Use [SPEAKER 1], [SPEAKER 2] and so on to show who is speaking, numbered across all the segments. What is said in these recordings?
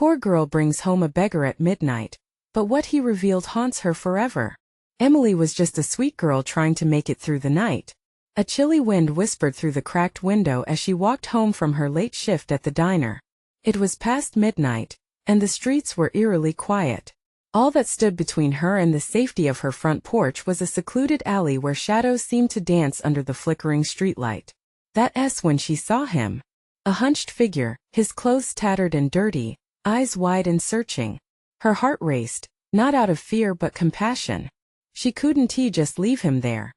[SPEAKER 1] Poor girl brings home a beggar at midnight, but what he revealed haunts her forever. Emily was just a sweet girl trying to make it through the night. A chilly wind whispered through the cracked window as she walked home from her late shift at the diner. It was past midnight, and the streets were eerily quiet. All that stood between her and the safety of her front porch was a secluded alley where shadows seemed to dance under the flickering streetlight. That's when she saw him. A hunched figure, his clothes tattered and dirty, eyes wide and searching. Her heart raced, not out of fear but compassion. She couldn't just leave him there.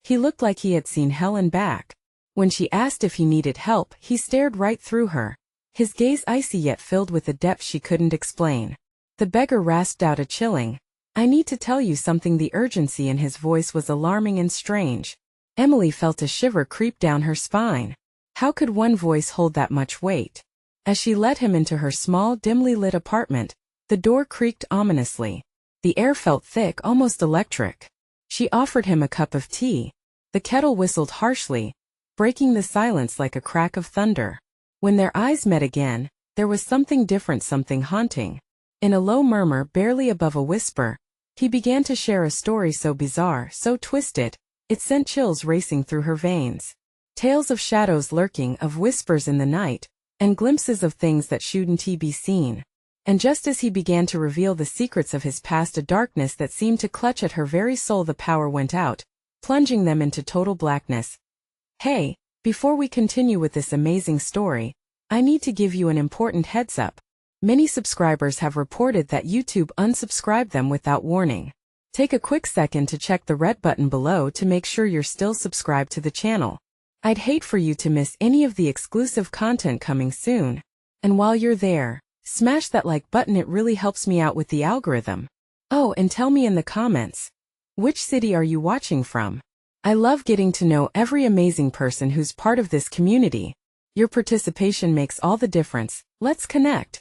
[SPEAKER 1] He looked like he had seen hell and back. When she asked if he needed help, he stared right through her, his gaze icy yet filled with a depth she couldn't explain. The beggar rasped out a chilling, "I need to tell you something." The urgency in his voice was alarming and strange. Emily felt a shiver creep down her spine. How could one voice hold that much weight? As she led him into her small, dimly lit apartment, the door creaked ominously. The air felt thick, almost electric. She offered him a cup of tea. The kettle whistled harshly, breaking the silence like a crack of thunder. When their eyes met again, there was something different, something haunting. In a low murmur barely above a whisper, he began to share a story so bizarre, so twisted, it sent chills racing through her veins. Tales of shadows lurking, of whispers in the night, and glimpses of things that shouldn't be seen. And just as he began to reveal the secrets of his past, a darkness that seemed to clutch at her very soul, the power went out, plunging them into total blackness. Hey, before we continue with this amazing story, I need to give you an important heads up. Many subscribers have reported that YouTube unsubscribed them without warning. Take a quick second to check the red button below to make sure you're still subscribed to the channel. I'd hate for you to miss any of the exclusive content coming soon. And while you're there, smash that like button, it really helps me out with the algorithm. Oh, and tell me in the comments, which city are you watching from? I love getting to know every amazing person who's part of this community. Your participation makes all the difference. Let's connect.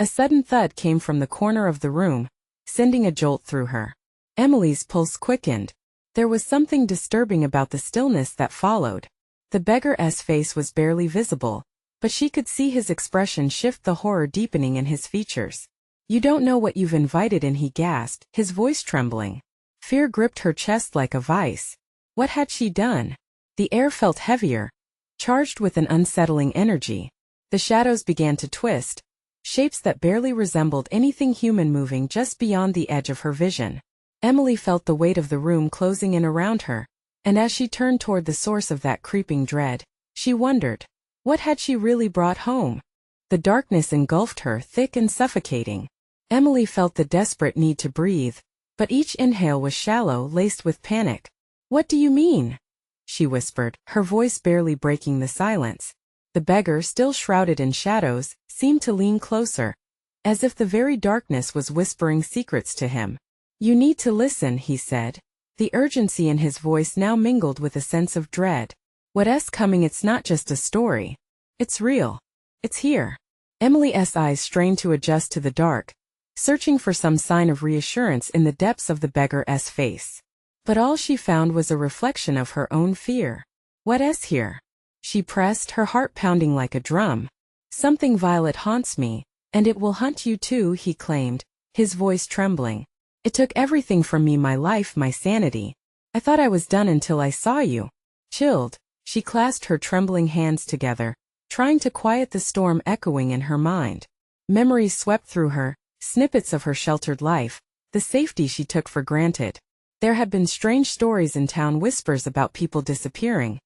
[SPEAKER 1] A sudden thud came from the corner of the room, sending a jolt through her. Emily's pulse quickened. There was something disturbing about the stillness that followed. The beggar's face was barely visible, but she could see his expression shift, the horror deepening in his features. "You don't know what you've invited in," he gasped, his voice trembling. Fear gripped her chest like a vice. What had she done? The air felt heavier, charged with an unsettling energy. The shadows began to twist, shapes that barely resembled anything human moving just beyond the edge of her vision. Emily felt the weight of the room closing in around her, and as she turned toward the source of that creeping dread, she wondered, what had she really brought home? The darkness engulfed her, thick and suffocating. Emily felt the desperate need to breathe, but each inhale was shallow, laced with panic. "What do you mean?" she whispered, her voice barely breaking the silence. The beggar, still shrouded in shadows, seemed to lean closer, as if the very darkness was whispering secrets to him. "You need to listen," he said, the urgency in his voice now mingled with a sense of dread. "What's coming? It's not just a story. It's real. It's here." Emily's eyes strained to adjust to the dark, searching for some sign of reassurance in the depths of the beggar's face. But all she found was a reflection of her own fear. "What's here?" she pressed, her heart pounding like a drum. "Something violet haunts me, and it will hunt you too," he claimed, his voice trembling. "It took everything from me, my life, my sanity. I thought I was done until I saw you." Chilled, she clasped her trembling hands together, trying to quiet the storm echoing in her mind. Memories swept through her, snippets of her sheltered life, the safety she took for granted. There had been strange stories in town, whispers about people disappearing,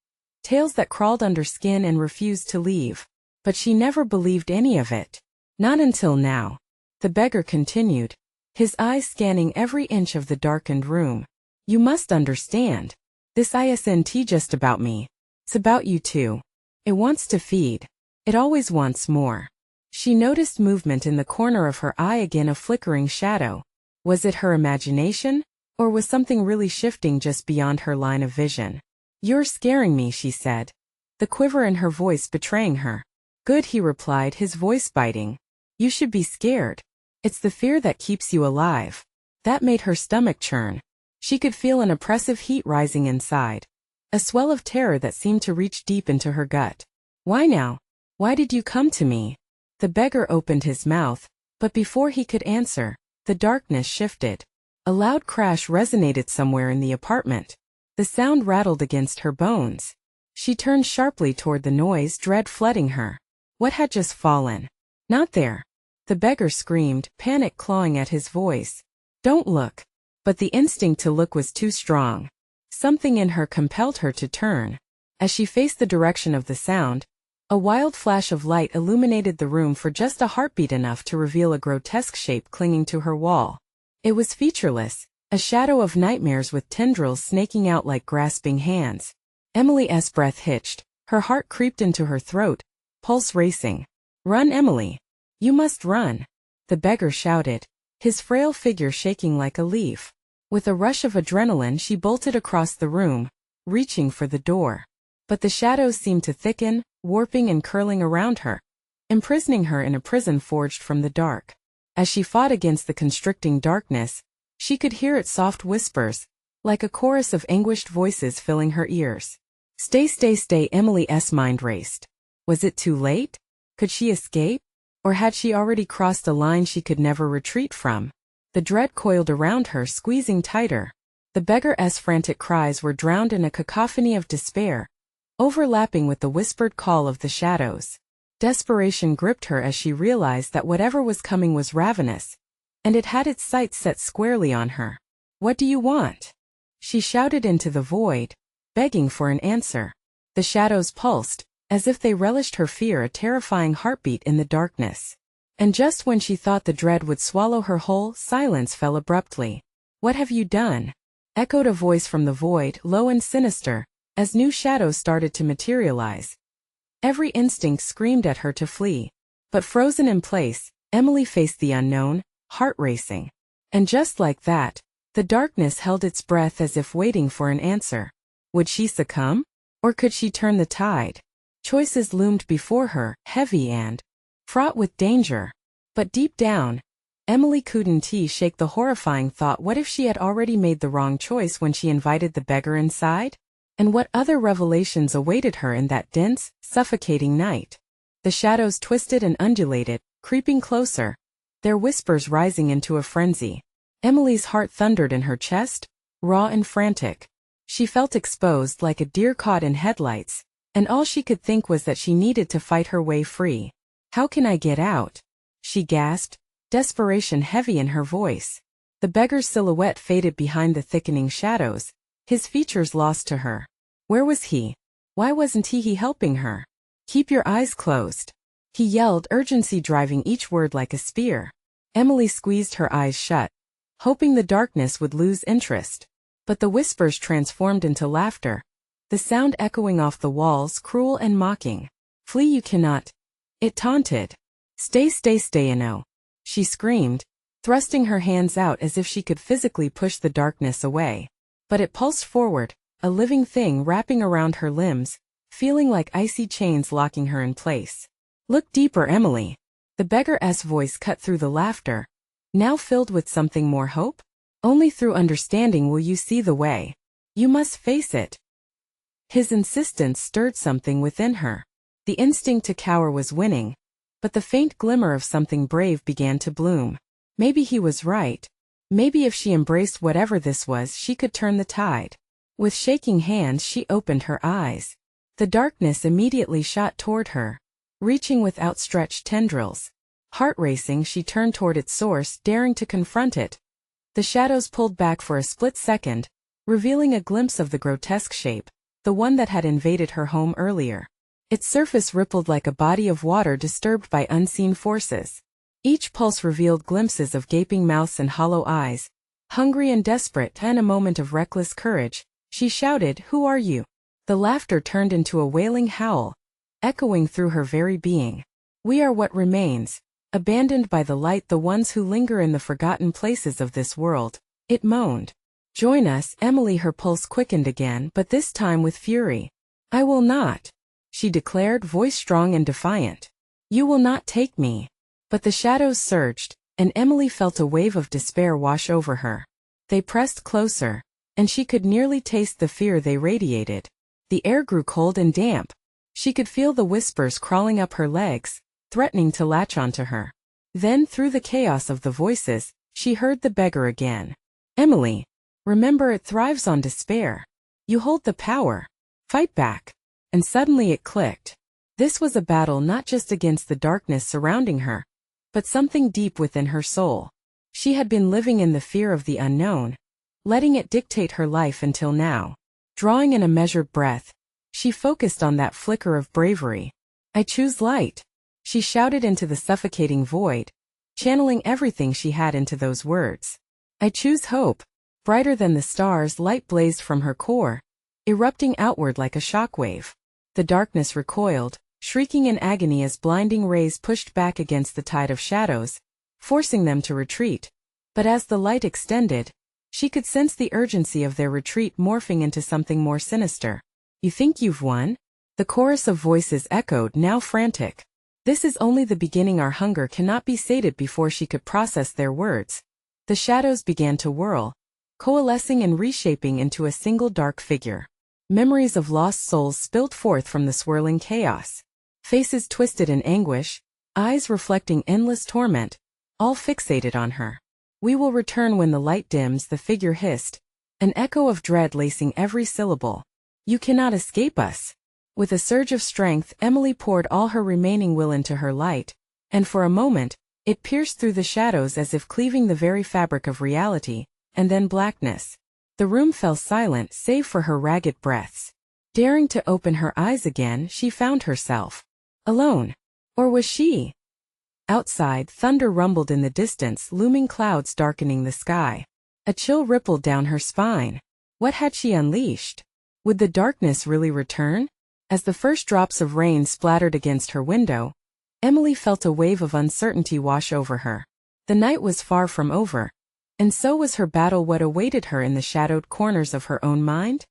[SPEAKER 1] tales that crawled under skin and refused to leave. But she never believed any of it. Not until now. The beggar continued, his eyes scanning every inch of the darkened room. "You must understand. This isn't just about me. It's about you too. It wants to feed. It always wants more." She noticed movement in the corner of her eye again, a flickering shadow. Was it her imagination? Or was something really shifting just beyond her line of vision? "You're scaring me," she said, the quiver in her voice betraying her. "Good," he replied, his voice biting. "You should be scared. It's the fear that keeps you alive." That made her stomach churn. She could feel an oppressive heat rising inside, a swell of terror that seemed to reach deep into her gut. "Why now? Why did you come to me?" The beggar opened his mouth, But before he could answer, the darkness shifted. A loud crash resonated somewhere in the apartment. The sound rattled against her bones. She turned sharply toward the noise, dread flooding her. What had just fallen? Not there. The beggar screamed, panic clawing at his voice. Don't look. But the instinct to look was too strong. Something in her compelled her to turn. As she faced the direction of the sound, a wild flash of light illuminated the room for just a heartbeat, enough to reveal a grotesque shape clinging to her wall. It was featureless, a shadow of nightmares with tendrils snaking out like grasping hands. Emily's breath hitched, her heart creeped into her throat, pulse racing. Run, Emily! You must run! The beggar shouted, his frail figure shaking like a leaf. With a rush of adrenaline she bolted across the room, reaching for the door. But the shadows seemed to thicken, warping and curling around her, imprisoning her in a prison forged from the dark. As she fought against the constricting darkness, she could hear its soft whispers, like a chorus of anguished voices filling her ears. Stay, stay, stay! Emily's mind raced. Was it too late? Could she escape? Or had she already crossed a line she could never retreat from? The dread coiled around her, squeezing tighter. The beggar's frantic cries were drowned in a cacophony of despair, overlapping with the whispered call of the shadows. Desperation gripped her as she realized that whatever was coming was ravenous, and it had its sights set squarely on her. What do you want? She shouted into the void, begging for an answer. The shadows pulsed, as if they relished her fear, a terrifying heartbeat in the darkness. And just when she thought the dread would swallow her whole, silence fell abruptly. What have you done? Echoed a voice from the void, low and sinister, as new shadows started to materialize. Every instinct screamed at her to flee. But frozen in place, Emily faced the unknown, heart racing. And just like that, the darkness held its breath as if waiting for an answer. Would she succumb? Or could she turn the tide? Choices loomed before her, heavy and fraught with danger. But deep down, Emily couldn't shake the horrifying thought: what if she had already made the wrong choice when she invited the beggar inside? And what other revelations awaited her in that dense, suffocating night? The shadows twisted and undulated, creeping closer, their whispers rising into a frenzy. Emily's heart thundered in her chest, raw and frantic. She felt exposed like a deer caught in headlights, and all she could think was that she needed to fight her way free. How can I get out? She gasped, desperation heavy in her voice. The beggar's silhouette faded behind the thickening shadows, his features lost to her. Where was he? Why wasn't he helping her? Keep your eyes closed, he yelled, urgency driving each word like a spear. Emily squeezed her eyes shut, hoping the darkness would lose interest. But the whispers transformed into laughter, the sound echoing off the walls, cruel and mocking. Flee, you cannot, it taunted. Stay, stay, stay, no, she screamed, thrusting her hands out as if she could physically push the darkness away. But it pulsed forward, a living thing wrapping around her limbs, feeling like icy chains locking her in place. Look deeper, Emily. The beggar's voice cut through the laughter, now filled with something more: hope? Only through understanding will you see the way. You must face it. His insistence stirred something within her. The instinct to cower was winning, but the faint glimmer of something brave began to bloom. Maybe he was right. Maybe if she embraced whatever this was, she could turn the tide. With shaking hands she opened her eyes. The darkness immediately shot toward her, reaching with outstretched tendrils. Heart racing, she turned toward its source, daring to confront it. The shadows pulled back for a split second, revealing a glimpse of the grotesque shape, the one that had invaded her home earlier. Its surface rippled like a body of water disturbed by unseen forces. Each pulse revealed glimpses of gaping mouths and hollow eyes. Hungry and desperate, in a moment of reckless courage, she shouted, "Who are you?" The laughter turned into a wailing howl, echoing through her very being. "We are what remains, abandoned by the light, the ones who linger in the forgotten places of this world," it moaned. "Join us, Emily." Her pulse quickened again, but this time with fury. "I will not," she declared, voice strong and defiant. "You will not take me." But the shadows surged, and Emily felt a wave of despair wash over her. They pressed closer, and she could nearly taste the fear they radiated. The air grew cold and damp. She could feel the whispers crawling up her legs, threatening to latch onto her. Then, through the chaos of the voices, she heard the beggar again. Emily, remember, it thrives on despair. You hold the power. Fight back. And suddenly it clicked. This was a battle not just against the darkness surrounding her, but something deep within her soul. She had been living in the fear of the unknown, letting it dictate her life until now. Drawing in a measured breath, she focused on that flicker of bravery. I choose light, she shouted into the suffocating void, channeling everything she had into those words. I choose hope. Brighter than the stars, light blazed from her core, erupting outward like a shockwave. The darkness recoiled, shrieking in agony as blinding rays pushed back against the tide of shadows, forcing them to retreat. But as the light extended, she could sense the urgency of their retreat morphing into something more sinister. You think you've won? The chorus of voices echoed, now frantic. This is only the beginning. Our hunger cannot be sated. Before she could process their words, the shadows began to whirl, coalescing and reshaping into a single dark figure. Memories of lost souls spilled forth from the swirling chaos. Faces twisted in anguish, eyes reflecting endless torment, all fixated on her. We will return when the light dims, the figure hissed, an echo of dread lacing every syllable. You cannot escape us. With a surge of strength, Emily poured all her remaining will into her light, and for a moment, it pierced through the shadows as if cleaving the very fabric of reality, and then blackness. The room fell silent save for her ragged breaths. Daring to open her eyes again, she found herself alone. Or was she? Outside, thunder rumbled in the distance, looming clouds darkening the sky. A chill rippled down her spine. What had she unleashed? Would the darkness really return? As the first drops of rain splattered against her window, Emily felt a wave of uncertainty wash over her. The night was far from over, and so was her battle. What awaited her in the shadowed corners of her own mind?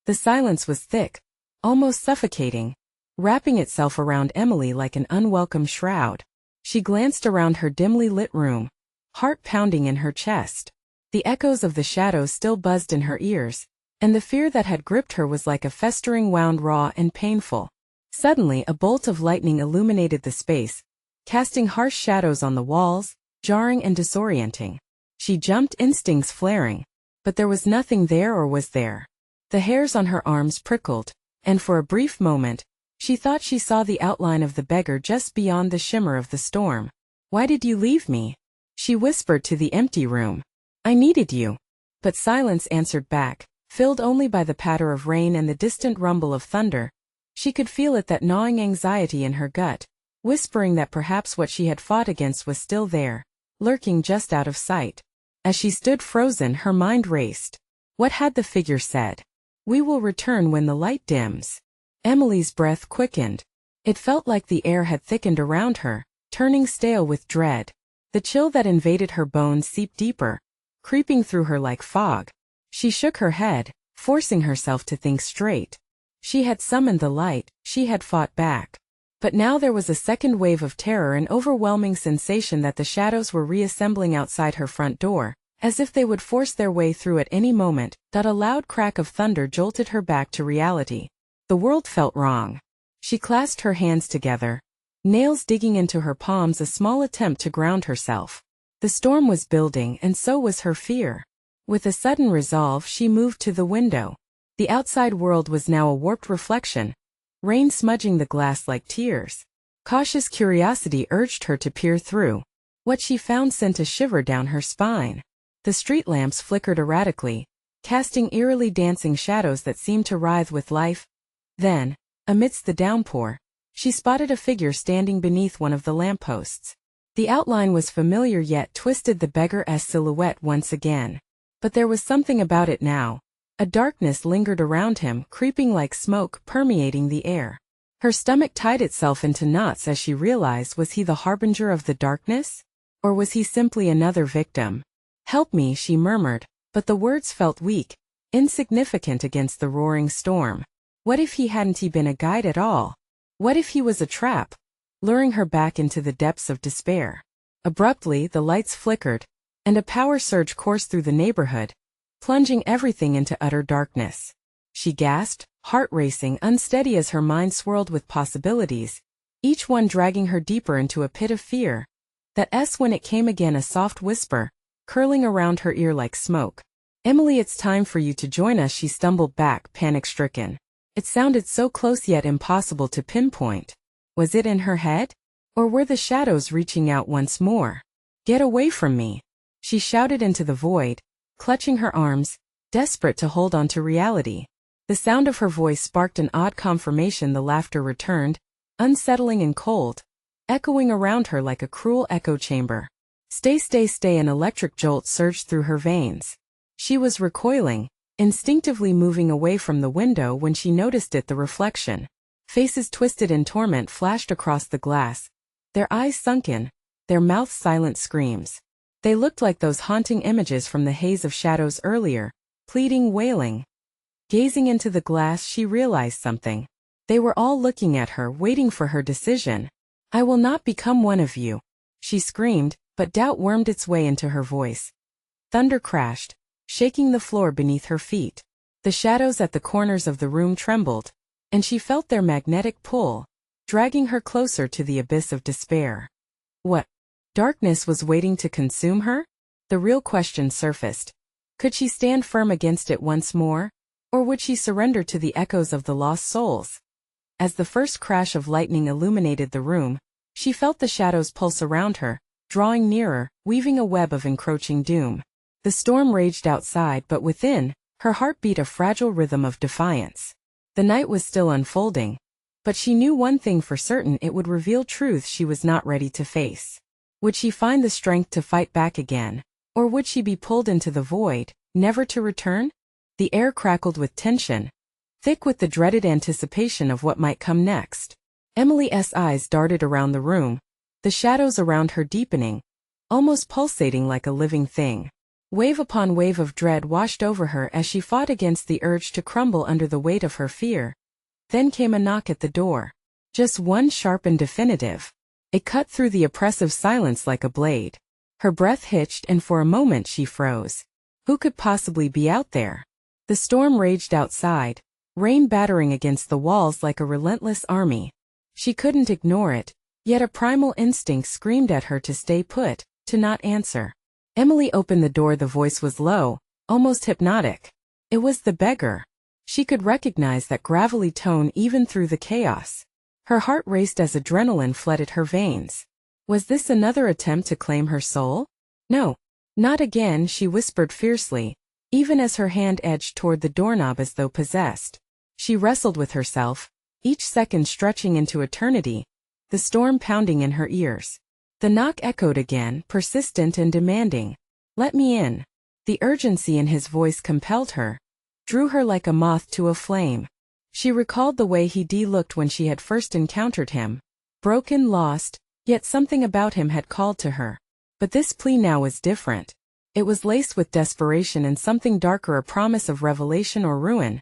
[SPEAKER 1] The silence was thick, almost suffocating, wrapping itself around Emily like an unwelcome shroud. She glanced around her dimly lit room, heart pounding in her chest. The echoes of the shadows still buzzed in her ears, and the fear that had gripped her was like a festering wound, raw and painful. Suddenly, a bolt of lightning illuminated the space, casting harsh shadows on the walls, jarring and disorienting. She jumped, instincts flaring, but there was nothing there, or was there? The hairs on her arms prickled, and for a brief moment, she thought she saw the outline of the beggar just beyond the shimmer of the storm. Why did you leave me? She whispered to the empty room. I needed you. But silence answered back, filled only by the patter of rain and the distant rumble of thunder. She could feel it, that gnawing anxiety in her gut, whispering that perhaps what she had fought against was still there, lurking just out of sight. As she stood frozen, her mind raced. What had the figure said? We will return when the light dims. Emily's breath quickened. It felt like the air had thickened around her, turning stale with dread. The chill that invaded her bones seeped deeper, creeping through her like fog. She shook her head, forcing herself to think straight. She had summoned the light, she had fought back. But now there was a second wave of terror, an overwhelming sensation that the shadows were reassembling outside her front door, as if they would force their way through at any moment. A loud crack of thunder jolted her back to reality. The world felt wrong. She clasped her hands together, nails digging into her palms, a small attempt to ground herself. The storm was building, and so was her fear. With a sudden resolve, she moved to the window. The outside world was now a warped reflection, rain smudging the glass like tears. Cautious curiosity urged her to peer through. What she found sent a shiver down her spine. The street lamps flickered erratically, casting eerily dancing shadows that seemed to writhe with life. Then, amidst the downpour, she spotted a figure standing beneath one of the lampposts. The outline was familiar, yet twisted, the beggar's silhouette once again. But there was something about it now. A darkness lingered around him, creeping like smoke, permeating the air. Her stomach tied itself into knots as she realized, was he the harbinger of the darkness? Or was he simply another victim? Help me, she murmured, but the words felt weak, insignificant against the roaring storm. What if he hadn't been a guide at all? What if he was a trap, luring her back into the depths of despair? Abruptly, the lights flickered, and a power surge coursed through the neighborhood, plunging everything into utter darkness. She gasped, heart racing, unsteady as her mind swirled with possibilities, each one dragging her deeper into a pit of fear. That S when it came again, a soft whisper, curling around her ear like smoke. Emily, it's time for you to join us. She stumbled back, panic-stricken. It sounded so close yet impossible to pinpoint. Was it in her head? Or were the shadows reaching out once more? Get away from me! She shouted into the void, clutching her arms, desperate to hold on to reality. The sound of her voice sparked an odd confirmation. The laughter returned, unsettling and cold, echoing around her like a cruel echo chamber. Stay, stay, stay! An electric jolt surged through her veins. She was recoiling, instinctively moving away from the window when she noticed it. The reflection. Faces twisted in torment flashed across the glass, their eyes sunken, their mouths silent screams. They looked like those haunting images from the haze of shadows earlier, pleading, wailing. Gazing into the glass, she realized something. They were all looking at her, waiting for her decision. I will not become one of you, she screamed, but doubt wormed its way into her voice. Thunder crashed, shaking the floor beneath her feet. The shadows at the corners of the room trembled, and she felt their magnetic pull, dragging her closer to the abyss of despair. What? Darkness was waiting to consume her? The real question surfaced. Could she stand firm against it once more? Or would she surrender to the echoes of the lost souls? As the first crash of lightning illuminated the room, she felt the shadows pulse around her, drawing nearer, weaving a web of encroaching doom. The storm raged outside, but within, her heart beat a fragile rhythm of defiance. The night was still unfolding, but she knew one thing for certain: it would reveal truths she was not ready to face. Would she find the strength to fight back again? Or would she be pulled into the void, never to return? The air crackled with tension, thick with the dreaded anticipation of what might come next. Emily's eyes darted around the room, the shadows around her deepening, almost pulsating like a living thing. Wave upon wave of dread washed over her as she fought against the urge to crumble under the weight of her fear. Then came a knock at the door. Just one, sharp and definitive. It cut through the oppressive silence like a blade. Her breath hitched, and for a moment she froze. Who could possibly be out there? The storm raged outside, rain battering against the walls like a relentless army. She couldn't ignore it, yet a primal instinct screamed at her to stay put, to not answer. Emily opened the door. The voice was low, almost hypnotic. It was the beggar. She could recognize that gravelly tone even through the chaos. Her heart raced as adrenaline flooded her veins. Was this another attempt to claim her soul? No, not again, she whispered fiercely, even as her hand edged toward the doorknob as though possessed. She wrestled with herself, each second stretching into eternity, the storm pounding in her ears. The knock echoed again, persistent and demanding. Let me in. The urgency in his voice compelled her, drew her like a moth to a flame. She recalled the way he'd looked when she had first encountered him. Broken, lost, yet something about him had called to her. But this plea now was different. It was laced with desperation and something darker, a promise of revelation or ruin.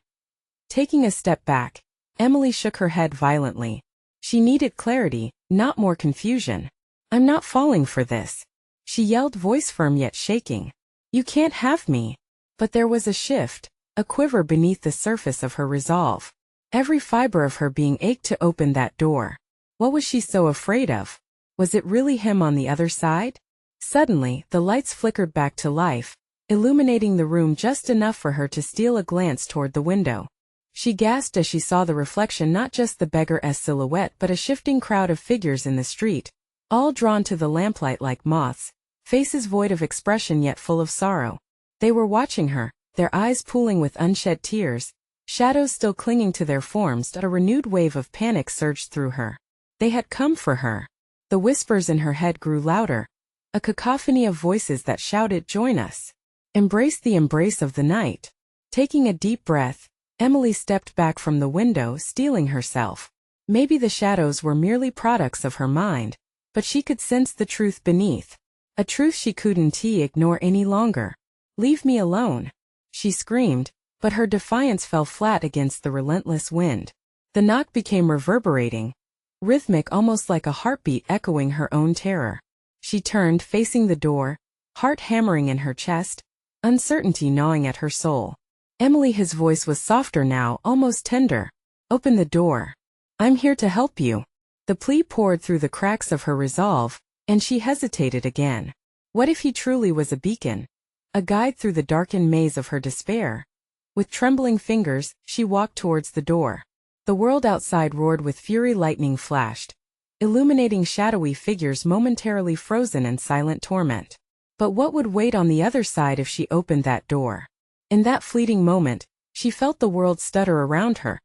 [SPEAKER 1] Taking a step back, Emily shook her head violently. She needed clarity, not more confusion. I'm not falling for this, she yelled, voice firm yet shaking. You can't have me. But there was a shift, a quiver beneath the surface of her resolve. Every fiber of her being ached to open that door. What was she so afraid of? Was it really him on the other side? Suddenly, the lights flickered back to life, illuminating the room just enough for her to steal a glance toward the window. She gasped as she saw the reflection, not just the beggar's silhouette but a shifting crowd of figures in the street, all drawn to the lamplight like moths, faces void of expression yet full of sorrow. They were watching her, their eyes pooling with unshed tears, shadows still clinging to their forms. A renewed wave of panic surged through her. They had come for her. The whispers in her head grew louder, a cacophony of voices that shouted, "Join us. Embrace the embrace of the night." Taking a deep breath, Emily stepped back from the window, steeling herself. Maybe the shadows were merely products of her mind, but she could sense the truth beneath. A truth she couldn't ignore any longer. "Leave me alone," she screamed, but her defiance fell flat against the relentless wind. The knock became reverberating, rhythmic, almost like a heartbeat echoing her own terror. She turned, facing the door, heart hammering in her chest, uncertainty gnawing at her soul. Emily, his voice was softer now, almost tender. "Open the door. I'm here to help you." The plea poured through the cracks of her resolve, And she hesitated again. What if he truly was a beacon? A guide through the darkened maze of her despair? With trembling fingers, she walked towards the door. The world outside roared with fury. Lightning flashed, illuminating shadowy figures momentarily frozen in silent torment. But what would wait on the other side if she opened that door? In that fleeting moment, she felt the world stutter around her,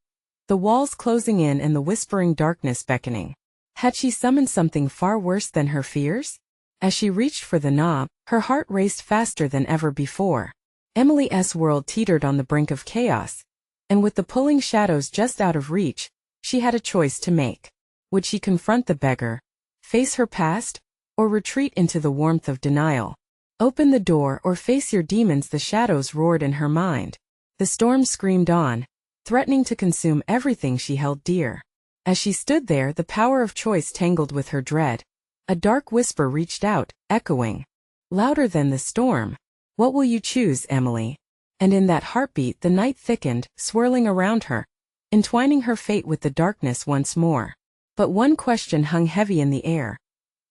[SPEAKER 1] the walls closing in and the whispering darkness beckoning. Had she summoned something far worse than her fears? As she reached for the knob, her heart raced faster than ever before. Emily's world teetered on the brink of chaos, and with the pulling shadows just out of reach, she had a choice to make. Would she confront the beggar, face her past, or retreat into the warmth of denial? Open the door or face your demons. The shadows roared in her mind. The storm screamed on, threatening to consume everything she held dear. As she stood there, the power of choice tangled with her dread. A dark whisper reached out, echoing, louder than the storm. What will you choose, Emily? And in that heartbeat the night thickened, swirling around her, entwining her fate with the darkness once more. But one question hung heavy in the air.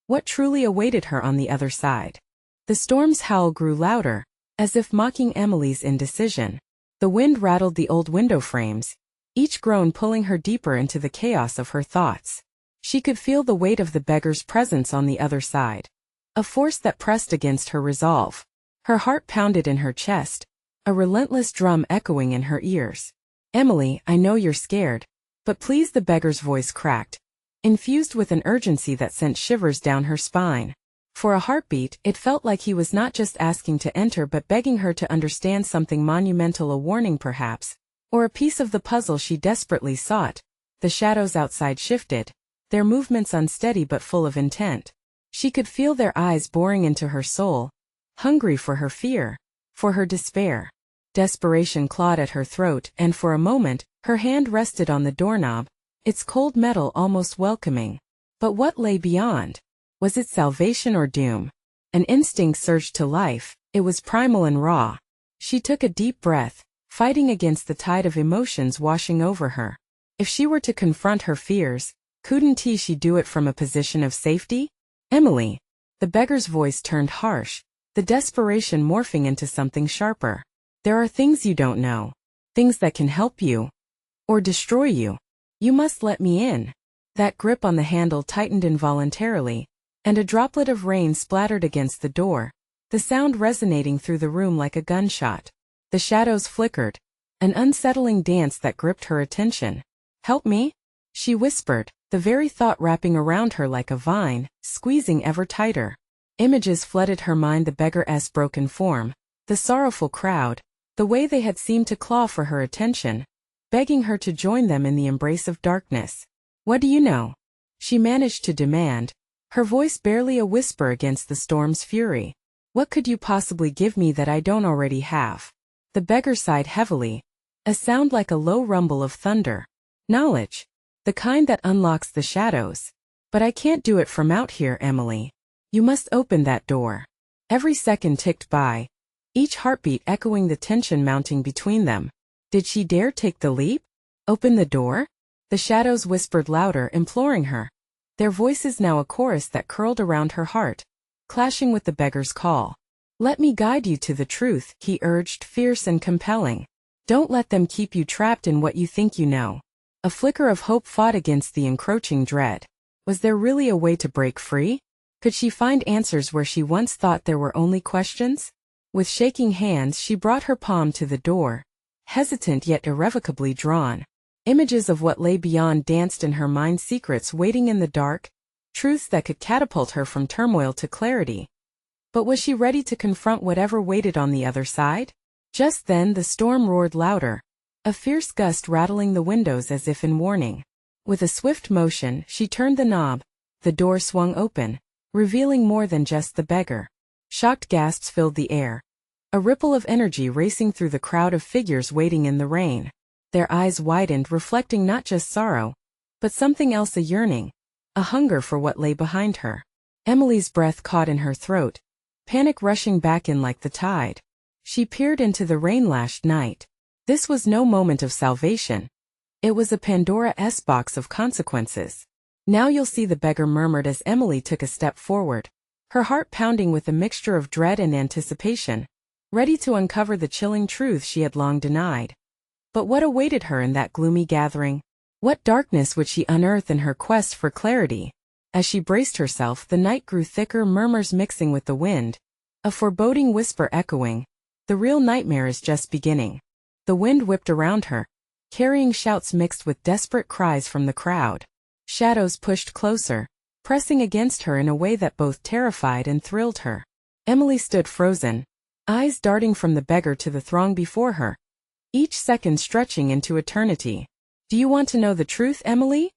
[SPEAKER 1] What truly awaited her on the other side? The storm's howl grew louder, as if mocking Emily's indecision. The wind rattled the old window frames, each groan pulling her deeper into the chaos of her thoughts. She could feel the weight of the beggar's presence on the other side, a force that pressed against her resolve. Her heart pounded in her chest, a relentless drum echoing in her ears. Emily, I know you're scared, but please. The beggar's voice cracked, infused with an urgency that sent shivers down her spine. For a heartbeat, it felt like he was not just asking to enter but begging her to understand something monumental, a warning perhaps, or a piece of the puzzle she desperately sought. The shadows outside shifted, their movements unsteady but full of intent. She could feel their eyes boring into her soul, hungry for her fear, for her despair. Desperation clawed at her throat, and for a moment, her hand rested on the doorknob, its cold metal almost welcoming. But what lay beyond? Was it salvation or doom? An instinct surged to life. It was primal and raw. She took a deep breath, fighting against the tide of emotions washing over her. If she were to confront her fears, couldn't she do it from a position of safety? Emily. The beggar's voice turned harsh, the desperation morphing into something sharper. There are things you don't know. Things that can help you. Or destroy you. You must let me in. That grip on the handle tightened involuntarily, and a droplet of rain splattered against the door, the sound resonating through the room like a gunshot. The shadows flickered, an unsettling dance that gripped her attention. Help me? She whispered, the very thought wrapping around her like a vine, squeezing ever tighter. Images flooded her mind, the beggar's broken form, the sorrowful crowd, the way they had seemed to claw for her attention, begging her to join them in the embrace of darkness. What do you know? She managed to demand, her voice barely a whisper against the storm's fury. What could you possibly give me that I don't already have? The beggar sighed heavily, a sound like a low rumble of thunder. Knowledge. The kind that unlocks the shadows. But I can't do it from out here, Emily. You must open that door. Every second ticked by, each heartbeat echoing the tension mounting between them. Did she dare take the leap? Open the door? The shadows whispered louder, imploring her, their voices now a chorus that curled around her heart, clashing with the beggar's call. Let me guide you to the truth, he urged, fierce and compelling. Don't let them keep you trapped in what you think you know. A flicker of hope fought against the encroaching dread. Was there really a way to break free? Could she find answers where she once thought there were only questions? With shaking hands she brought her palm to the door, hesitant yet irrevocably drawn. Images of what lay beyond danced in her mind, secrets waiting in the dark, truths that could catapult her from turmoil to clarity. But was she ready to confront whatever waited on the other side? Just then the storm roared louder, a fierce gust rattling the windows as if in warning. With a swift motion, she turned the knob. The door swung open, revealing more than just the beggar. Shocked gasps filled the air, a ripple of energy racing through the crowd of figures waiting in the rain. Their eyes widened, reflecting not just sorrow, but something else, a yearning, a hunger for what lay behind her. Emily's breath caught in her throat, panic rushing back in like the tide. She peered into the rain-lashed night. This was no moment of salvation. It was a Pandora's box of consequences. Now you'll see, the beggar murmured as Emily took a step forward, her heart pounding with a mixture of dread and anticipation, ready to uncover the chilling truth she had long denied. But what awaited her in that gloomy gathering? What darkness would she unearth in her quest for clarity? As she braced herself, the night grew thicker, murmurs mixing with the wind, a foreboding whisper echoing, "The real nightmare is just beginning." The wind whipped around her, carrying shouts mixed with desperate cries from the crowd. Shadows pushed closer, pressing against her in a way that both terrified and thrilled her. Emily stood frozen, eyes darting from the beggar to the throng before her, each second stretching into eternity. "Do you want to know the truth, Emily?"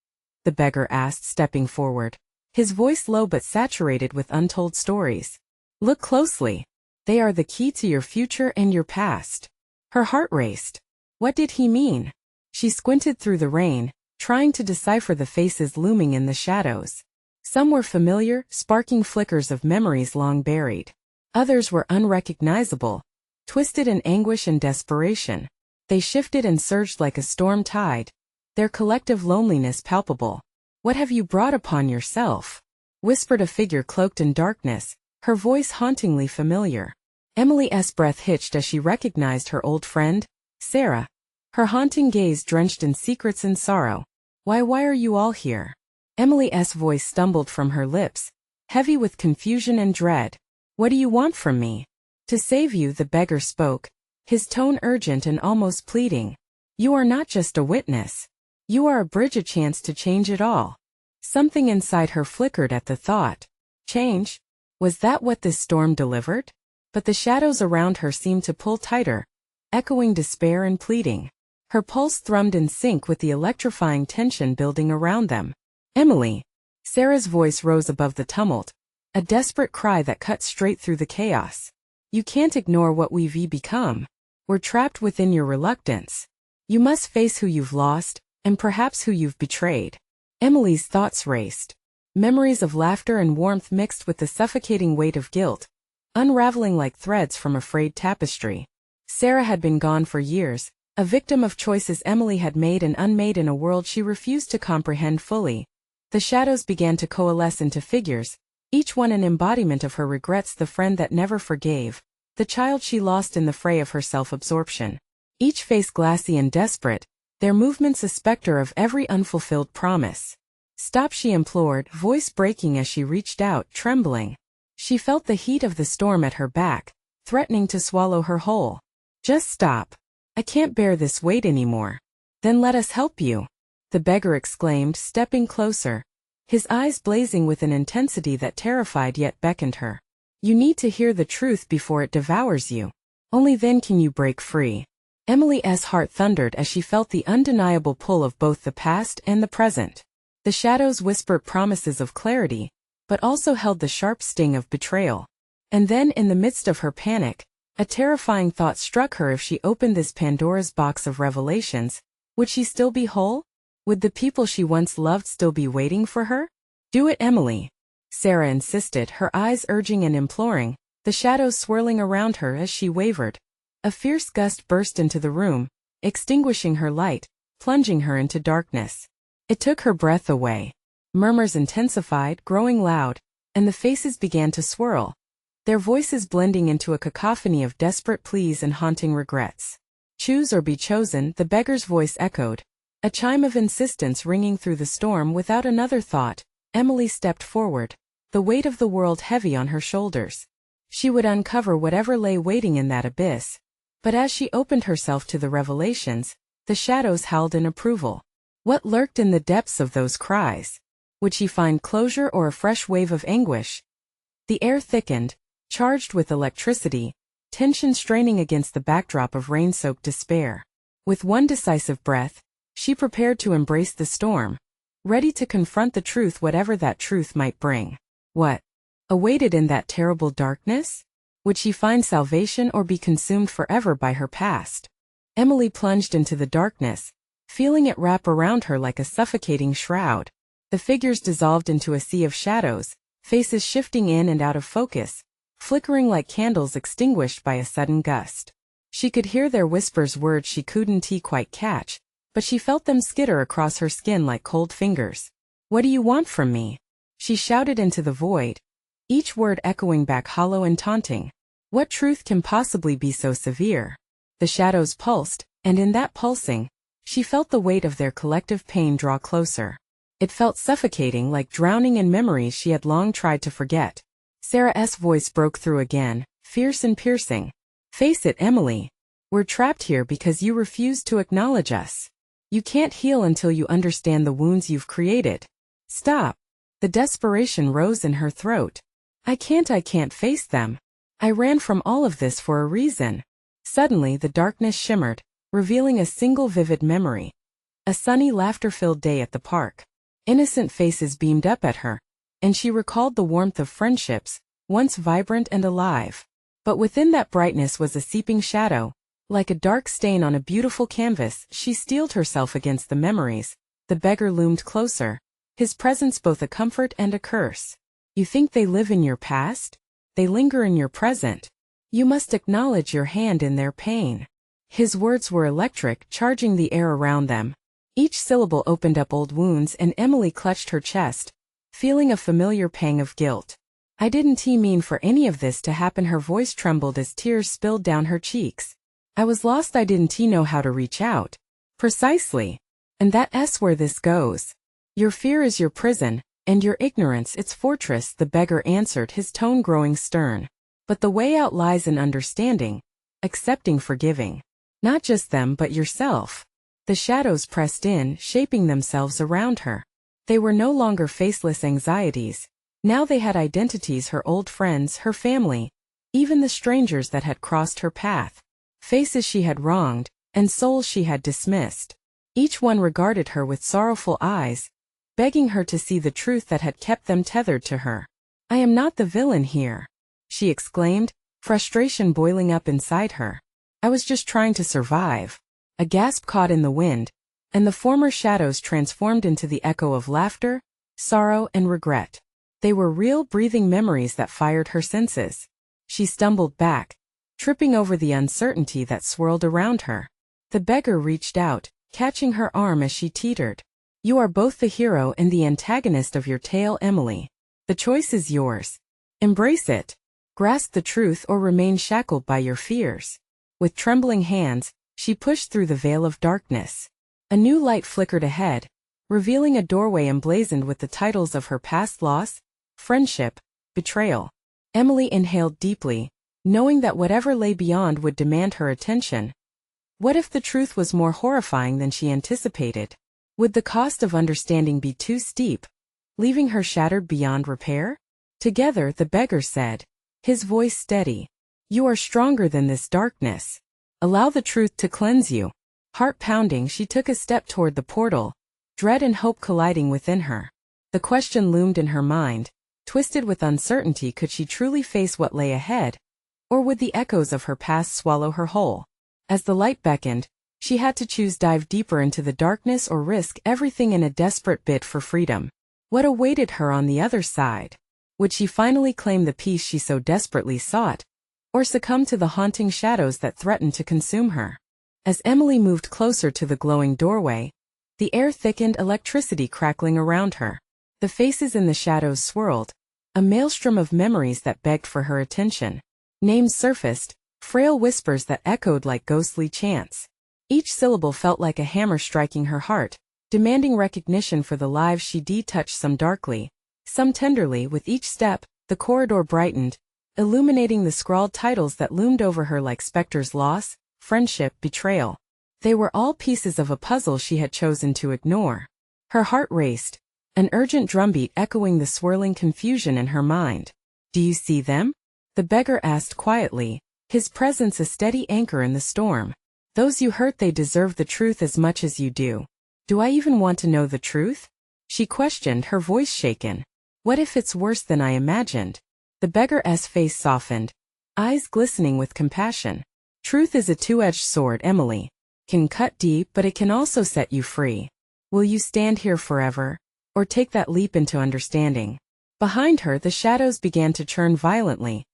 [SPEAKER 1] the beggar asked, stepping forward, his voice low but saturated with untold stories. "Look closely. They are the key to your future and your past." Her heart raced. What did he mean? She squinted through the rain, trying to decipher the faces looming in the shadows. Some were familiar, sparking flickers of memories long buried. Others were unrecognizable, twisted in anguish and desperation. They shifted and surged like a storm tide, their collective loneliness palpable. "What have you brought upon yourself?" whispered a figure cloaked in darkness, her voice hauntingly familiar. Emily's breath hitched as she recognized her old friend, Sarah, her haunting gaze drenched in secrets and sorrow. Why are you all here?" Emily's voice stumbled from her lips, heavy with confusion and dread. "What do you want from me?" "To save you," the beggar spoke, his tone urgent and almost pleading. "You are not just a witness. You are a bridge, a chance to change it all." Something inside her flickered at the thought. Change? Was that what this storm delivered? But the shadows around her seemed to pull tighter, echoing despair and pleading. Her pulse thrummed in sync with the electrifying tension building around them. "Emily!" Sarah's voice rose above the tumult, a desperate cry that cut straight through the chaos. "You can't ignore what we've become. We're trapped within your reluctance. You must face who you've lost, and perhaps who you've betrayed." Emily's thoughts raced. Memories of laughter and warmth mixed with the suffocating weight of guilt, unraveling like threads from a frayed tapestry. Sarah had been gone for years, a victim of choices Emily had made and unmade in a world she refused to comprehend fully. The shadows began to coalesce into figures, each one an embodiment of her regrets, the friend that never forgave, the child she lost in the fray of her self-absorption. Each face glassy and desperate, their movements a specter of every unfulfilled promise. "Stop," she implored, voice breaking as she reached out, trembling. She felt the heat of the storm at her back, threatening to swallow her whole. "Just stop. I can't bear this weight anymore." "Then let us help you," the beggar exclaimed, stepping closer, his eyes blazing with an intensity that terrified yet beckoned her. "You need to hear the truth before it devours you. Only then can you break free." Emily's heart thundered as she felt the undeniable pull of both the past and the present. The shadows whispered promises of clarity, but also held the sharp sting of betrayal. And then, in the midst of her panic, a terrifying thought struck her. If she opened this Pandora's box of revelations, would she still be whole? Would the people she once loved still be waiting for her? "Do it, Emily," Sarah insisted, her eyes urging and imploring, the shadows swirling around her as she wavered. A fierce gust burst into the room, extinguishing her light, plunging her into darkness. It took her breath away. Murmurs intensified, growing loud, and the faces began to swirl, their voices blending into a cacophony of desperate pleas and haunting regrets. "Choose or be chosen," the beggar's voice echoed, a chime of insistence ringing through the storm. Without another thought, Emily stepped forward, the weight of the world heavy on her shoulders. She would uncover whatever lay waiting in that abyss. But as she opened herself to the revelations, the shadows howled in approval. What lurked in the depths of those cries? Would she find closure or a fresh wave of anguish? The air thickened, charged with electricity, tension straining against the backdrop of rain-soaked despair. With one decisive breath, she prepared to embrace the storm, ready to confront the truth, whatever that truth might bring. What awaited in that terrible darkness? Would she find salvation or be consumed forever by her past? Emily plunged into the darkness, feeling it wrap around her like a suffocating shroud. The figures dissolved into a sea of shadows, faces shifting in and out of focus, flickering like candles extinguished by a sudden gust. She could hear their whispers, words she couldn't quite catch, but she felt them skitter across her skin like cold fingers. What do you want from me? She shouted into the void, each word echoing back hollow and taunting. What truth can possibly be so severe? The shadows pulsed, and in that pulsing, she felt the weight of their collective pain draw closer. It felt suffocating, like drowning in memories she had long tried to forget. Sarah's voice broke through again, fierce and piercing. Face it, Emily. We're trapped here because you refuse to acknowledge us. You can't heal until you understand the wounds you've created. Stop. The desperation rose in her throat. I can't face them. I ran from all of this for a reason. Suddenly the darkness shimmered, revealing a single vivid memory. A sunny, laughter-filled day at the park. Innocent faces beamed up at her, and she recalled the warmth of friendships, once vibrant and alive. But within that brightness was a seeping shadow. Like a dark stain on a beautiful canvas, she steeled herself against the memories. The beggar loomed closer, his presence both a comfort and a curse. You think they live in your past? They linger in your present. You must acknowledge your hand in their pain. His words were electric, charging the air around them. Each syllable opened up old wounds, and Emily clutched her chest, feeling a familiar pang of guilt. I didn't mean for any of this to happen. Her voice trembled as tears spilled down her cheeks. I was lost. I didn't know how to reach out. Precisely. And that's where this goes. Your fear is your prison, and your ignorance its fortress, the beggar answered, his tone growing stern. But the way out lies in understanding, accepting, forgiving. Not just them but yourself. The shadows pressed in, shaping themselves around her. They were no longer faceless anxieties. Now they had identities, her old friends, her family, even the strangers that had crossed her path. Faces she had wronged, and souls she had dismissed. Each one regarded her with sorrowful eyes, begging her to see the truth that had kept them tethered to her. I am not the villain here, she exclaimed, frustration boiling up inside her. I was just trying to survive. A gasp caught in the wind, and the former shadows transformed into the echo of laughter, sorrow, and regret. They were real, breathing memories that fired her senses. She stumbled back, tripping over the uncertainty that swirled around her. The beggar reached out, catching her arm as she teetered. You are both the hero and the antagonist of your tale, Emily. The choice is yours. Embrace it. Grasp the truth or remain shackled by your fears. With trembling hands, she pushed through the veil of darkness. A new light flickered ahead, revealing a doorway emblazoned with the titles of her past loss, friendship, betrayal. Emily inhaled deeply, knowing that whatever lay beyond would demand her attention. What if the truth was more horrifying than she anticipated? Would the cost of understanding be too steep, leaving her shattered beyond repair? Together, the beggar said, his voice steady. You are stronger than this darkness. Allow the truth to cleanse you. Heart pounding, she took a step toward the portal, dread and hope colliding within her. The question loomed in her mind, twisted with uncertainty. Could she truly face what lay ahead? Or would the echoes of her past swallow her whole? As the light beckoned, she had to choose: dive deeper into the darkness or risk everything in a desperate bid for freedom. What awaited her on the other side? Would she finally claim the peace she so desperately sought, or succumb to the haunting shadows that threatened to consume her? As Emily moved closer to the glowing doorway, the air thickened, electricity crackling around her. The faces in the shadows swirled, a maelstrom of memories that begged for her attention. Names surfaced, frail whispers that echoed like ghostly chants. Each syllable felt like a hammer striking her heart, demanding recognition for the lives she touched, some darkly, some tenderly. With each step, the corridor brightened, illuminating the scrawled titles that loomed over her like specters: loss, friendship, betrayal. They were all pieces of a puzzle she had chosen to ignore. Her heart raced, an urgent drumbeat echoing the swirling confusion in her mind. Do you see them? The beggar asked quietly, his presence a steady anchor in the storm. Those you hurt, they deserve the truth as much as you do. Do I even want to know the truth? She questioned, her voice shaken. What if it's worse than I imagined? The beggar's face softened, eyes glistening with compassion. Truth is a two-edged sword, Emily. Can cut deep, but it can also set you free. Will you stand here forever, or take that leap into understanding? Behind her, the shadows began to churn violently,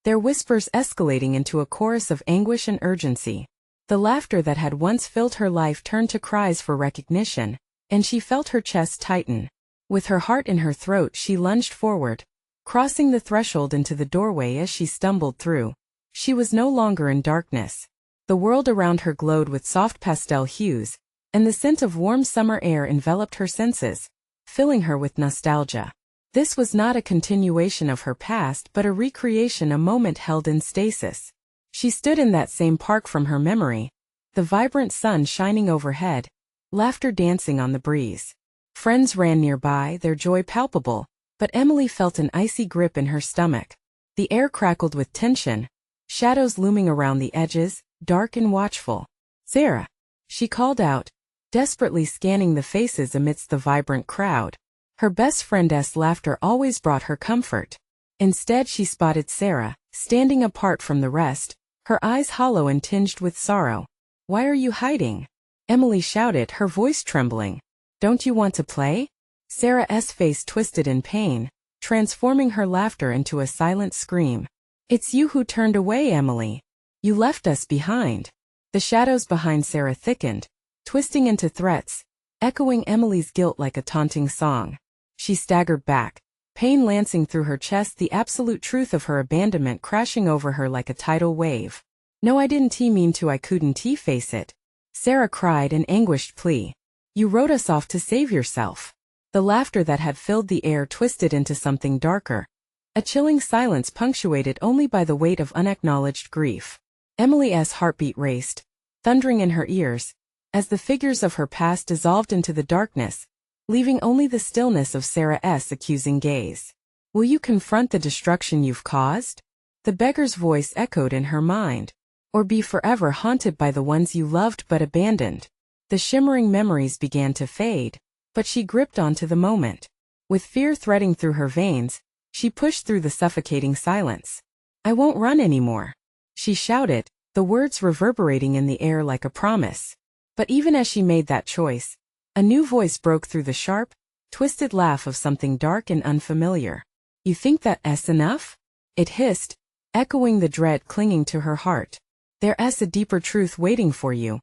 [SPEAKER 1] their whispers escalating into a chorus of anguish and urgency. The laughter that had once filled her life turned to cries for recognition, and she felt her chest tighten. With her heart in her throat, she lunged forward, crossing the threshold into the doorway as she stumbled through. She was no longer in darkness. The world around her glowed with soft pastel hues, and the scent of warm summer air enveloped her senses, filling her with nostalgia. This was not a continuation of her past but a recreation, a moment held in stasis. She stood in that same park from her memory, the vibrant sun shining overhead, laughter dancing on the breeze. Friends ran nearby, their joy palpable, but Emily felt an icy grip in her stomach. The air crackled with tension, shadows looming around the edges, dark and watchful. "Sarah," she called out, desperately scanning the faces amidst the vibrant crowd. Her best friend's laughter always brought her comfort. Instead, she spotted Sarah, standing apart from the rest, her eyes hollow and tinged with sorrow. "Why are you hiding?" Emily shouted, her voice trembling. "Don't you want to play?" Sarah's face twisted in pain, transforming her laughter into a silent scream. "It's you who turned away, Emily. You left us behind." The shadows behind Sarah thickened, twisting into threats, echoing Emily's guilt like a taunting song. She staggered back, pain lancing through her chest, the absolute truth of her abandonment crashing over her like a tidal wave. "No, I didn't mean to, I couldn't face it," Sarah cried in anguished plea. "You wrote us off to save yourself." The laughter that had filled the air twisted into something darker, a chilling silence punctuated only by the weight of unacknowledged grief. Emily's heartbeat raced, thundering in her ears, as the figures of her past dissolved into the darkness, leaving only the stillness of Sarah's accusing gaze. "Will you confront the destruction you've caused?" The beggar's voice echoed in her mind. "Or be forever haunted by the ones you loved but abandoned?" The shimmering memories began to fade, but she gripped onto the moment. With fear threading through her veins, she pushed through the suffocating silence. "I won't run anymore," she shouted, the words reverberating in the air like a promise. But even as she made that choice, a new voice broke through the sharp, twisted laugh of something dark and unfamiliar. "You think that's enough?" it hissed, echoing the dread clinging to her heart. "There's a deeper truth waiting for you."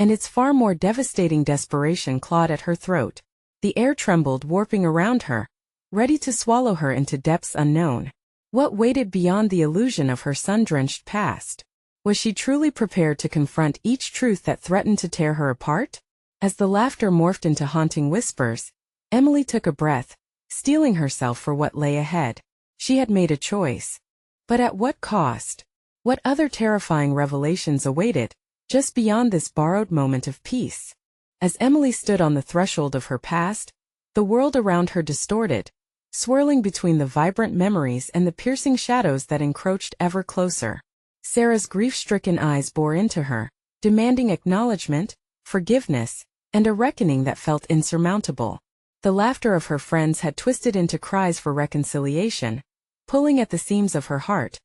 [SPEAKER 1] And its far more devastating desperation clawed at her throat. The air trembled, warping around her, ready to swallow her into depths unknown. What waited beyond the illusion of her sun-drenched past? Was she truly prepared to confront each truth that threatened to tear her apart? As the laughter morphed into haunting whispers, Emily took a breath, steeling herself for what lay ahead. She had made a choice. But at what cost? What other terrifying revelations awaited, just beyond this borrowed moment of peace? As Emily stood on the threshold of her past, the world around her distorted, swirling between the vibrant memories and the piercing shadows that encroached ever closer. Sarah's grief-stricken eyes bore into her, demanding acknowledgement, forgiveness, and a reckoning that felt insurmountable. The laughter of her friends had twisted into cries for reconciliation, pulling at the seams of her heart.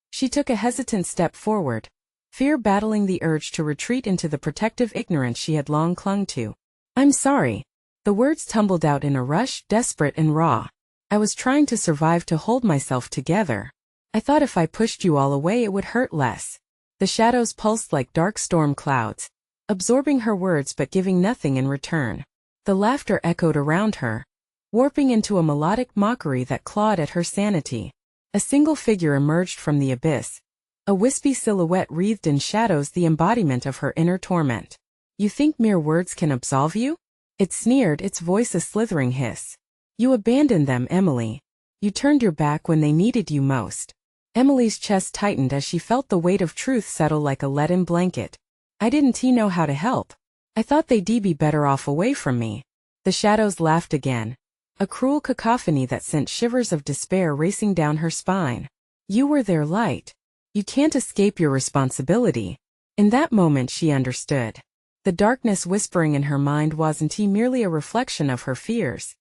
[SPEAKER 1] She took a hesitant step forward, fear battling the urge to retreat into the protective ignorance she had long clung to. "I'm sorry." The words tumbled out in a rush, desperate and raw. "I was trying to survive, to hold myself together. I thought if I pushed you all away it would hurt less." The shadows pulsed like dark storm clouds, absorbing her words but giving nothing in return. The laughter echoed around her, warping into a melodic mockery that clawed at her sanity. A single figure emerged from the abyss, a wispy silhouette wreathed in shadows, the embodiment of her inner torment. "You think mere words can absolve you?" It sneered, its voice a slithering hiss. "You abandoned them, Emily. You turned your back when they needed you most." Emily's chest tightened as she felt the weight of truth settle like a leaden blanket. "I didn't know how to help. I thought they'd be better off away from me." The shadows laughed again, a cruel cacophony that sent shivers of despair racing down her spine. "You were their light. You can't escape your responsibility." In that moment she understood. The darkness whispering in her mind wasn't merely a reflection of her fears.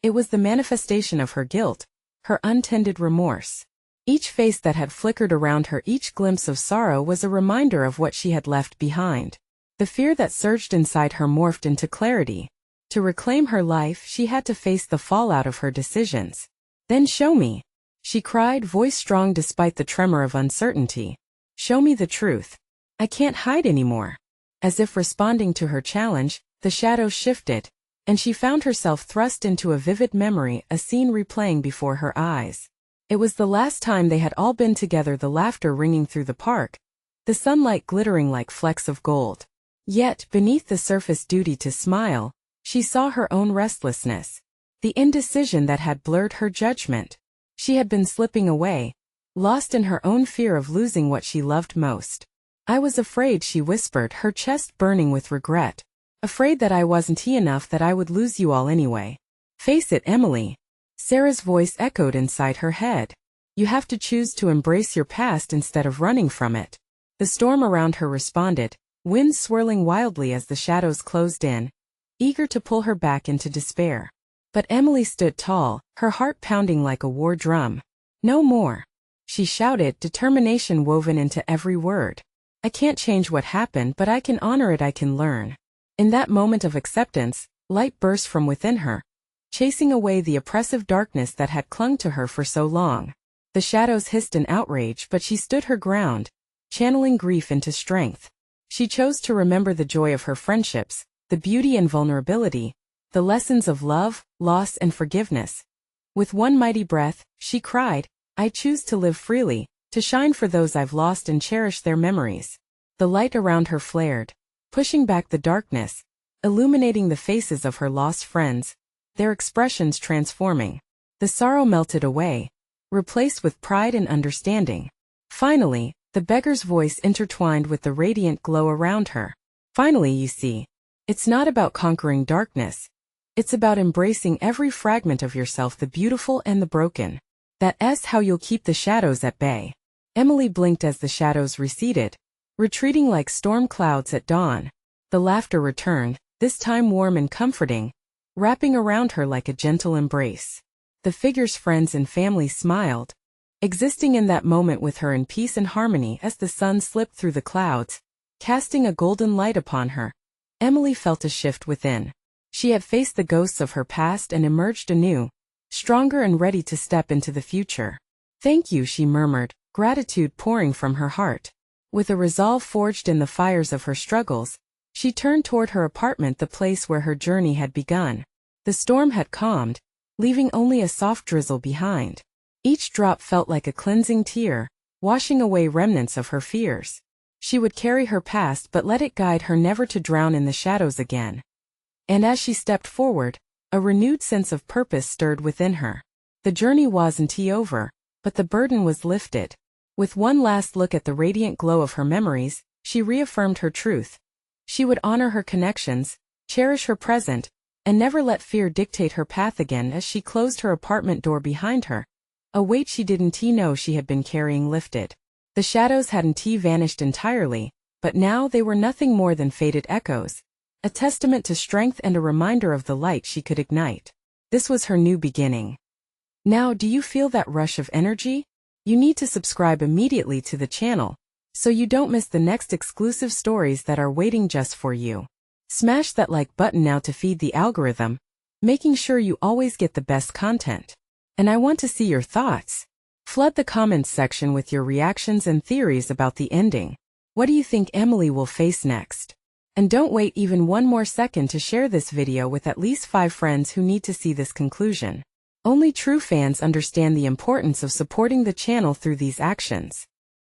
[SPEAKER 1] It was the manifestation of her guilt, her untended remorse. Each face that had flickered around her, each glimpse of sorrow, was a reminder of what she had left behind. The fear that surged inside her morphed into clarity. To reclaim her life, she had to face the fallout of her decisions. "Then show me," she cried, voice strong despite the tremor of uncertainty. "Show me the truth. I can't hide anymore." As if responding to her challenge, the shadows shifted, and she found herself thrust into a vivid memory, a scene replaying before her eyes. It was the last time they had all been together, the laughter ringing through the park, the sunlight glittering like flecks of gold. Yet, beneath the surface duty to smile, she saw her own restlessness, the indecision that had blurred her judgment. She had been slipping away, lost in her own fear of losing what she loved most. "I was afraid," she whispered, her chest burning with regret. "Afraid that I wasn't enough, that I would lose you all anyway." "Face it, Emily." Sarah's voice echoed inside her head. "You have to choose to embrace your past instead of running from it." The storm around her responded, wind swirling wildly as the shadows closed in, eager to pull her back into despair. But Emily stood tall, her heart pounding like a war drum. "No more," she shouted, determination woven into every word. "I can't change what happened, but I can honor it, I can learn." In that moment of acceptance, light burst from within her, chasing away the oppressive darkness that had clung to her for so long. The shadows hissed in outrage, but she stood her ground, channeling grief into strength. She chose to remember the joy of her friendships, the beauty and vulnerability, the lessons of love, loss, and forgiveness. With one mighty breath, she cried, "I choose to live freely, to shine for those I've lost and cherish their memories." The light around her flared, pushing back the darkness, illuminating the faces of her lost friends, their expressions transforming. The sorrow melted away, replaced with pride and understanding. Finally, the beggar's voice intertwined with the radiant glow around her. "Finally, you see, it's not about conquering darkness. It's about embracing every fragment of yourself, the beautiful and the broken. That's how you'll keep the shadows at bay." Emily blinked as the shadows receded, retreating like storm clouds at dawn. The laughter returned, this time warm and comforting, wrapping around her like a gentle embrace. The figure's friends and family smiled, existing in that moment with her in peace and harmony. As the sun slipped through the clouds, casting a golden light upon her, Emily felt a shift within. She had faced the ghosts of her past and emerged anew, stronger and ready to step into the future. "Thank you," she murmured, gratitude pouring from her heart. With a resolve forged in the fires of her struggles, she turned toward her apartment, the place where her journey had begun. The storm had calmed, leaving only a soft drizzle behind. Each drop felt like a cleansing tear, washing away remnants of her fears. She would carry her past but let it guide her, never to drown in the shadows again. And as she stepped forward, a renewed sense of purpose stirred within her. The journey wasn't over, but the burden was lifted. With one last look at the radiant glow of her memories, she reaffirmed her truth. She would honor her connections, cherish her present, and never let fear dictate her path again. As she closed her apartment door behind her, a weight she didn't know she had been carrying lifted. The shadows hadn't vanished entirely, but now they were nothing more than faded echoes, a testament to strength and a reminder of the light she could ignite. This was her new beginning. Now, do you feel that rush of energy? You need to subscribe immediately to the channel, so you don't miss the next exclusive stories that are waiting just for you. Smash that like button now to feed the algorithm, making sure you always get the best content. And I want to see your thoughts. Flood the comments section with your reactions and theories about the ending. What do you think Emily will face next? And don't wait even one more second to share this video with at least 5 friends who need to see this conclusion. Only true fans understand the importance of supporting the channel through these actions.